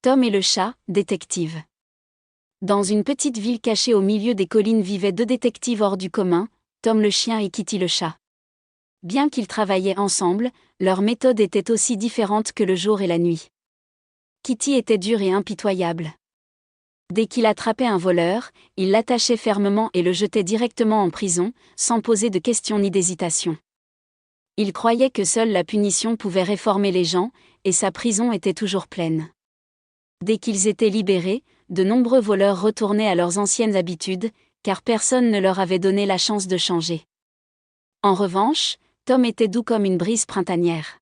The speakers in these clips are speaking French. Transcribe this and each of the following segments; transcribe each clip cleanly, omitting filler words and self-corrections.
Tom et le chat, détective. Dans une petite ville cachée au milieu des collines vivaient deux détectives hors du commun, Tom le chien et Kitty le chat. Bien qu'ils travaillaient ensemble, leurs méthodes étaient aussi différentes que le jour et la nuit. Kitty était dur et impitoyable. Dès qu'il attrapait un voleur, il l'attachait fermement et le jetait directement en prison, sans poser de questions ni d'hésitation. Il croyait que seule la punition pouvait réformer les gens, et sa prison était toujours pleine. Dès qu'ils étaient libérés, de nombreux voleurs retournaient à leurs anciennes habitudes, car personne ne leur avait donné la chance de changer. En revanche, Tom était doux comme une brise printanière.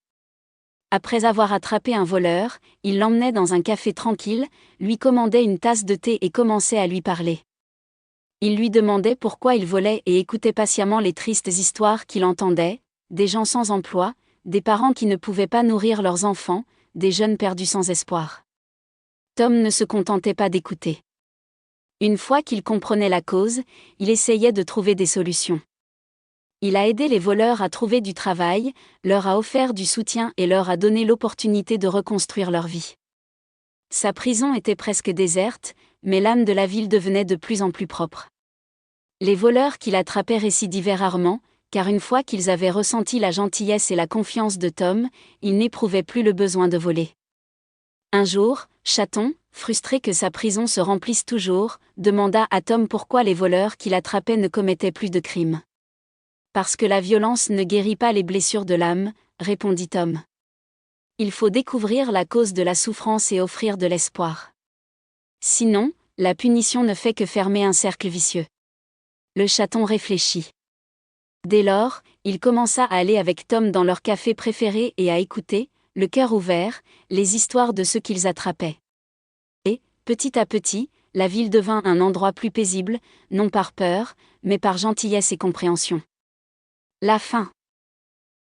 Après avoir attrapé un voleur, il l'emmenait dans un café tranquille, lui commandait une tasse de thé et commençait à lui parler. Il lui demandait pourquoi il volait et écoutait patiemment les tristes histoires qu'il entendait, des gens sans emploi, des parents qui ne pouvaient pas nourrir leurs enfants, des jeunes perdus sans espoir. Tom ne se contentait pas d'écouter. Une fois qu'il comprenait la cause, il essayait de trouver des solutions. Il a aidé les voleurs à trouver du travail, leur a offert du soutien et leur a donné l'opportunité de reconstruire leur vie. Sa prison était presque déserte, mais l'âme de la ville devenait de plus en plus propre. Les voleurs qu'il attrapait récidivaient rarement, car une fois qu'ils avaient ressenti la gentillesse et la confiance de Tom, ils n'éprouvaient plus le besoin de voler. Un jour, Chaton, frustré que sa prison se remplisse toujours, demanda à Tom pourquoi les voleurs qu'il attrapait ne commettaient plus de crimes. « Parce que la violence ne guérit pas les blessures de l'âme », répondit Tom. « Il faut découvrir la cause de la souffrance et offrir de l'espoir. Sinon, la punition ne fait que fermer un cercle vicieux. » Le chaton réfléchit. Dès lors, il commença à aller avec Tom dans leur café préféré et à écouter, le cœur ouvert, les histoires de ceux qu'ils attrapaient. Et, petit à petit, la ville devint un endroit plus paisible, non par peur, mais par gentillesse et compréhension. La fin.